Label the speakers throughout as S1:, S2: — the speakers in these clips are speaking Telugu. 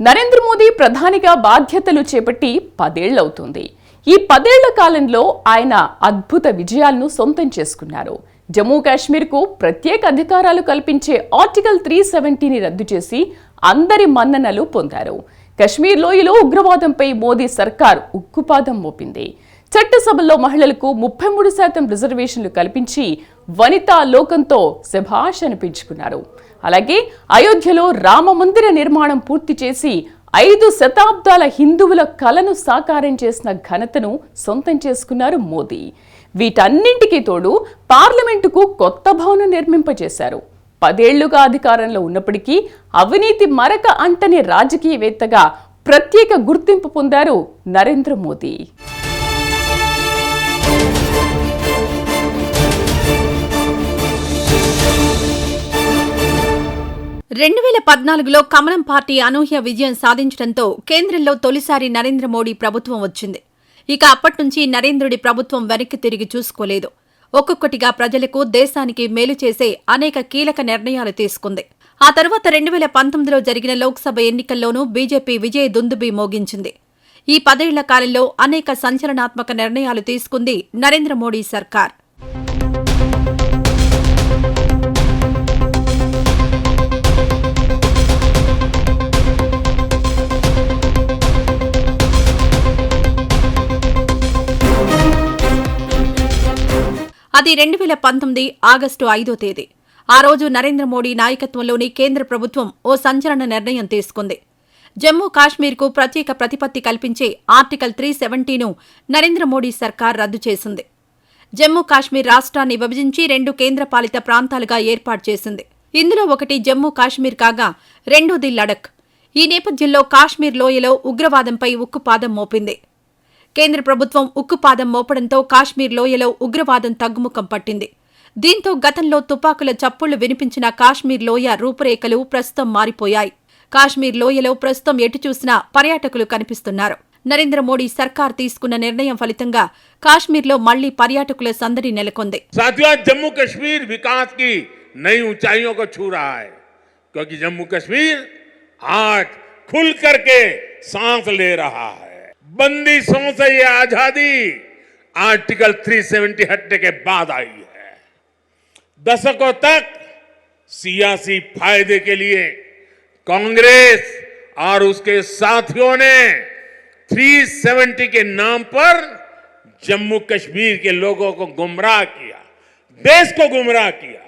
S1: నరేంద్ర మోదీ ప్రధానిగా బాధ్యతలు చేపట్టి 10 ఏళ్లవుతుంది. ఈ 10 ఏళ్ల కాలంలో ఆయన అద్భుత విజయాలను సొంతం చేసుకున్నారు. జమ్మూ కాశ్మీర్కు ప్రత్యేక అధికారాలు కల్పించే ఆర్టికల్ 370ని రద్దు చేసి అందరి మన్ననలు పొందారు. కశ్మీర్ లోయలో ఉగ్రవాదంపై మోదీ సర్కార్ ఉక్కుపాదం మోపింది. చట్టసభల్లో మహిళలకు 33% రిజర్వేషన్లు కల్పించి వనితా లోకంతో శభాష్ అనిపించుకున్నారు. అలాగే అయోధ్యలో రామ మందిర నిర్మాణం పూర్తి చేసి 5 శతాబ్దాల హిందువుల కలను సాకారం చేసిన ఘనతను సొంతం చేసుకున్నారు మోదీ. వీటన్నింటికీ తోడు పార్లమెంటుకు కొత్త భవనం నిర్మింపజేశారు. 10 ఏళ్లుగా అధికారంలో ఉన్నప్పటికీ అవినీతి మరక అంటని రాజకీయవేత్తగా ప్రత్యేక గుర్తింపు పొందారు నరేంద్ర మోదీ.
S2: 2014లో కమలం పార్టీ అనూహ్య విజయం సాధించడంతో కేంద్రంలో తొలిసారి నరేంద్ర మోడీ ప్రభుత్వం వచ్చింది. ఇక అప్పట్నుంచి నరేంద్రుడి ప్రభుత్వం వెనక్కి తిరిగి చూసుకోలేదు. ఒక్కొక్కటిగా ప్రజలకు, దేశానికి మేలు చేసే అనేక కీలక నిర్ణయాలు తీసుకుంది. ఆ తర్వాత 2019లో జరిగిన లోక్సభ ఎన్నికల్లోనూ బీజేపీ విజయ దుందుబి మోగించింది. ఈ 10 ఏళ్ల కాలంలో అనేక సంచలనాత్మక నిర్ణయాలు తీసుకుంది నరేంద్ర మోడీ సర్కార్. అది 2019 ఆగస్టు 5వ తేదీ. ఆ రోజు నరేంద్ర మోడీ నాయకత్వంలోని కేంద్ర ప్రభుత్వం ఓ సంచలన నిర్ణయం తీసుకుంది. జమ్మూ కాశ్మీర్కు ప్రత్యేక ప్రతిపత్తి కల్పించే ఆర్టికల్ 370ను నరేంద్ర మోడీ సర్కార్ రద్దు చేసింది. జమ్మూ కాశ్మీర్ రాష్ట్రాన్ని విభజించి 2 కేంద్రపాలిత ప్రాంతాలుగా ఏర్పాటు చేసింది. ఇందులో ఒకటి జమ్మూ కాశ్మీర్ కాగా రెండోది లడఖ్. ఈ నేపథ్యంలో కాశ్మీర్ లోయలో ఉగ్రవాదంపై ఉక్కుపాదం మోపింది. కేంద్ర ప్రభుత్వం ఉక్కుపాదం మోపడంతో కాశ్మీర్ లోయలో ఉగ్రవాదం తగ్గుముఖం పట్టింది. దీంతో గతంలో తుపాకుల చప్పుళ్లు వినిపించిన కాశ్మీర్ లోయ రూపురేఖలు ప్రస్తుతం మారిపోయాయి. కాశ్మీర్ లోయలో ప్రస్తుతం ఎటు చూసినా పర్యాటకులు కనిపిస్తున్నారు. నరేంద్ర మోడీ సర్కార్ తీసుకున్న నిర్ణయం ఫలితంగా కాశ్మీర్లో మళ్లీ పర్యాటకుల సందడి నెలకొంది.
S3: జమ్మూ కశ్మీర్ వికాస్ కి నई ऊंचाइयों को छू रहा है क्योंकि जम्मू कश्मीर आज खुल करके सांस ले रहा है. बंदिशों से ये आजादी आर्टिकल 370 हटने के बाद आई है. दशकों तक सियासी फायदे के लिए कांग्रेस और उसके साथियों ने 370 के नाम पर जम्मू कश्मीर के लोगों को गुमराह किया, देश को गुमराह किया.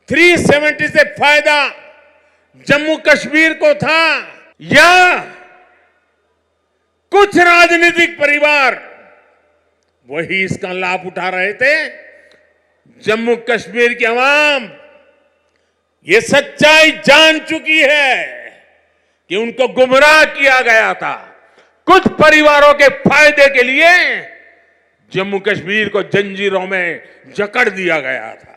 S3: 370 से फायदा जम्मू कश्मीर को था या कुछ राजनीतिक परिवार वही इसका लाभ उठा रहे थे. जम्मू कश्मीर की आवाम ये सच्चाई जान चुकी है कि उनको गुमराह किया गया था. कुछ परिवारों के फायदे के लिए जम्मू कश्मीर को जंजीरों में जकड़ दिया गया था.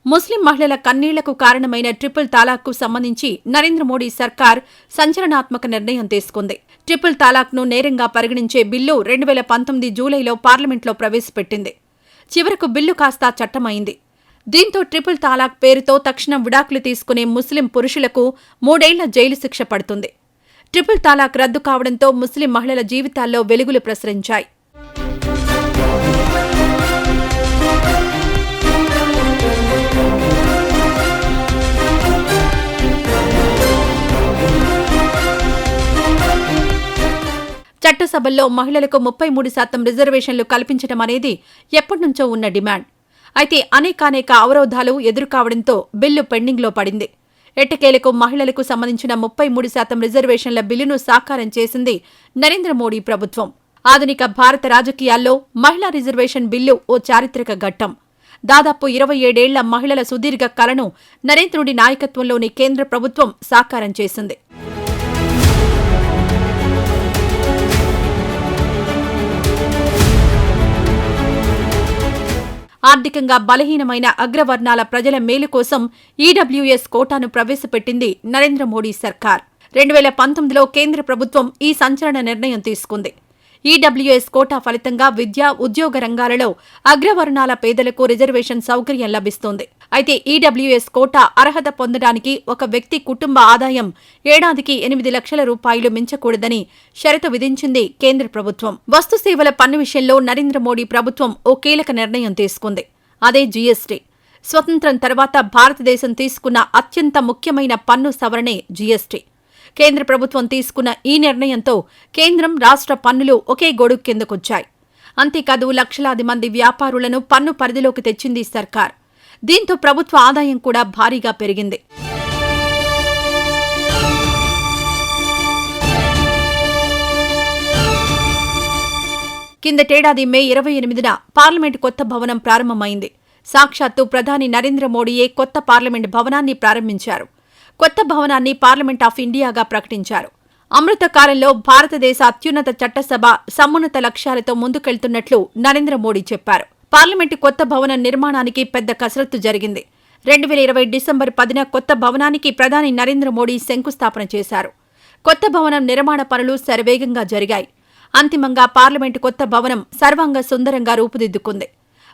S2: ముస్లిం మహిళల కన్నీళ్లకు కారణమైన ట్రిపుల్ తలాక్కు సంబంధించి నరేంద్ర మోడీ సర్కార్ సంచలనాత్మక నిర్ణయం తీసుకుంది. ట్రిపుల్ తలాక్ను నేరంగా పరిగణించే బిల్లు 2019 జూలైలో పార్లమెంట్లో ప్రవేశపెట్టింది. చివరకు బిల్లు కాస్తా చట్టమైంది. దీంతో ట్రిపుల్ తలాక్ పేరుతో తక్షణం విడాకులు తీసుకునే ముస్లిం పురుషులకు 3 ఏళ్ల జైలు శిక్ష పడుతుంది. ట్రిపుల్ తలాక్ రద్దు కావడంతో ముస్లిం మహిళల జీవితాల్లో వెలుగులు ప్రసరించాయి. చట్టసభల్లో మహిళలకు 33% రిజర్వేషన్లు కల్పించడం అనేది ఎప్పటినుంచో ఉన్న డిమాండ్. అయితే అనేకానేక అవరోధాలు ఎదురుకావడంతో బిల్లు పెండింగ్లో పడింది. ఎట్టకేలకు మహిళలకు సంబంధించిన 33% రిజర్వేషన్ల బిల్లును సాకారం చేసింది నరేంద్ర మోడీ ప్రభుత్వం. ఆధునిక భారత రాజకీయాల్లో మహిళా రిజర్వేషన్ బిల్లు ఓ చారిత్రక ఘట్టం. దాదాపు 27 ఏళ్ల మహిళల సుదీర్ఘ కలను నరేంద్రుడి నాయకత్వంలోని కేంద్ర ప్రభుత్వం సాకారం చేసింది. ఆర్థికంగా బలహీనమైన అగ్రవర్ణాల ప్రజల మేలు కోసం ఈడబ్ల్యూఎస్ కోటాను ప్రవేశపెట్టింది నరేంద్ర మోడీ సర్కార్. 2019లో కేంద్ర ప్రభుత్వం ఈ సంచలన నిర్ణయం తీసుకుంది. ఈడబ్ల్యూఎస్ కోటా ఫలితంగా విద్య, ఉద్యోగ రంగాలలో అగ్రవర్ణాల పేదలకు రిజర్వేషన్ సౌకర్యం లభిస్తోంది. అయితే ఈడబ్ల్యూఎస్ కోటా అర్హత పొందడానికి ఒక వ్యక్తి కుటుంబ ఆదాయం ఏడాదికి 8 లక్షల రూపాయలు మించకూడదని షరతు విధించింది కేంద్ర ప్రభుత్వం. వస్తు సేవల పన్ను విషయంలో నరేంద్ర మోడీ ప్రభుత్వం ఓ కీలక నిర్ణయం తీసుకుంది. అదే జీఎస్టీ. స్వతంత్రం తర్వాత భారతదేశం తీసుకున్న అత్యంత ముఖ్యమైన పన్ను సవరణే జీఎస్టీ. కేంద్ర ప్రభుత్వం తీసుకున్న ఈ నిర్ణయంతో కేంద్రం, రాష్ట్ర పన్నులు ఒకే గొడుగు కిందకొచ్చాయి. అంతేకాదు లక్షలాది మంది వ్యాపారులను పన్ను పరిధిలోకి తెచ్చింది సర్కార్. దీంతో ప్రభుత్వ ఆదాయం కూడా భారీగా పెరిగింది. కిందటేడాది మే 28న పార్లమెంటు కొత్త భవనం ప్రారంభమైంది. సాక్షాత్తు ప్రధాని నరేంద్ర మోడీయే కొత్త పార్లమెంటు భవనాన్ని ప్రారంభించారు. కొత్త భవనాన్ని పార్లమెంట్ ఆఫ్ ఇండియాగా ప్రకటించారు. అమృత కాలంలో భారతదేశ అత్యున్నత చట్టసభ సమున్నత లక్ష్యాలతో ముందుకెళ్తున్నట్లు నరేంద్ర మోడీ చెప్పారు. పార్లమెంటు కొత్త భవనం నిర్మాణానికి పెద్ద కసరత్తు జరిగింది. 2020 డిసెంబర్ 10న కొత్త భవనానికి ప్రధాని నరేంద్ర మోడీ శంకుస్థాపన చేశారు. కొత్త భవనం నిర్మాణ పనులు శరవేగంగా జరిగాయి. అంతిమంగా పార్లమెంటు కొత్త భవనం సర్వాంగ సుందరంగా రూపుదిద్దుకుంది.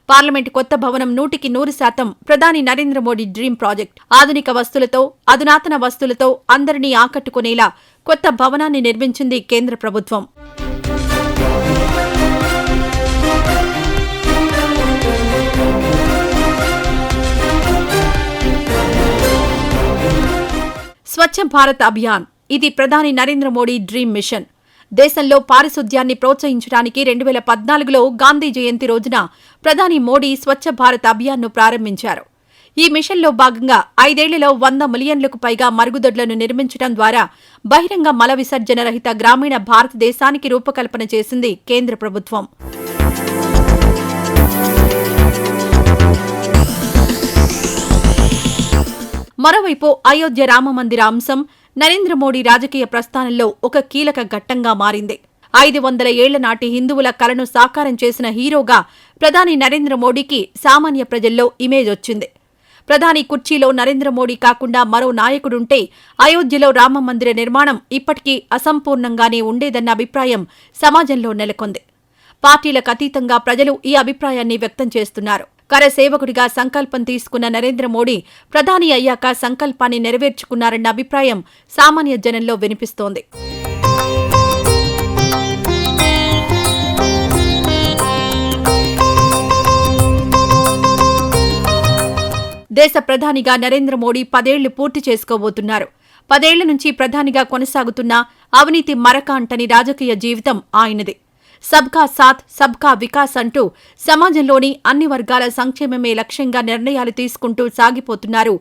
S2: పార్లమెంటు కొత్త భవనం 100% ప్రధాని నరేంద్ర మోడీ డ్రీమ్ ప్రాజెక్ట్. ఆధునిక వస్తువులతో, అధునాతన వస్తువులతో అందరినీ ఆకట్టుకునేలా కొత్త భవనాన్ని నిర్మించింది కేంద్ర ప్రభుత్వం. స్వచ్ఛ భారత్ అభియాన్. ఇది ప్రధాని నరేంద్ర మోడీ డ్రీమ్ మిషన్. దేశంలో పారిశుద్ధ్యాన్ని ప్రోత్సహించడానికి 2014లో గాంధీ జయంతి రోజున ప్రధాని మోడీ స్వచ్ఛ భారత్ అభియాన్ను ప్రారంభించారు. ఈ మిషన్లో భాగంగా 5 ఏళ్లలో 100 మిలియన్లకు పైగా మరుగుదొడ్లను నిర్మించడం ద్వారా బహిరంగ మల విసర్జన రహిత గ్రామీణ భారతదేశానికి రూపకల్పన చేసింది కేంద్ర ప్రభుత్వం. మరోవైపు అయోధ్య రామమందిర అంశం నరేంద్ర మోడీ రాజకీయ ప్రస్థానంలో ఒక కీలక ఘట్టంగా మారింది. 500 ఏళ్ల నాటి హిందువుల కలను సాకారం చేసిన హీరోగా ప్రధాని నరేంద్ర మోడీకి సామాన్య ప్రజల్లో ఇమేజ్ వచ్చింది. ప్రధాని కుర్చీలో నరేంద్ర మోడీ కాకుండా మరో నాయకుడుంటే అయోధ్యలో రామమందిర నిర్మాణం ఇప్పటికీ అసంపూర్ణంగానే ఉండేదన్న అభిప్రాయం సమాజంలో నెలకొంది. పార్టీలకు అతీతంగా ప్రజలు ఈ అభిప్రాయాన్ని వ్యక్తం చేస్తున్నారు. కరసేవకుడిగా సంకల్పం తీసుకున్న నరేంద్ర మోడీ ప్రధాని అయ్యాక సంకల్పాన్ని నెరవేర్చుకున్నారన్న అభిప్రాయం సామాన్య జనంలో వినిపిస్తోంది. దేశ ప్రధానిగా నరేంద్ర మోడీ 10 ఏళ్లు పూర్తి చేసుకోబోతున్నారు. 10 ఏళ్ల నుంచి ప్రధానిగా కొనసాగుతున్న అవినీతి మరక అంటని రాజకీయ జీవితం ఆయనది. సబ్కా సాథ్ సబ్కా వికాస్ అంటూ సమాజంలోని అన్ని వర్గాల సంక్షేమమే లక్ష్యంగా నిర్ణయాలు తీసుకుంటూ సాగిపోతున్నారు.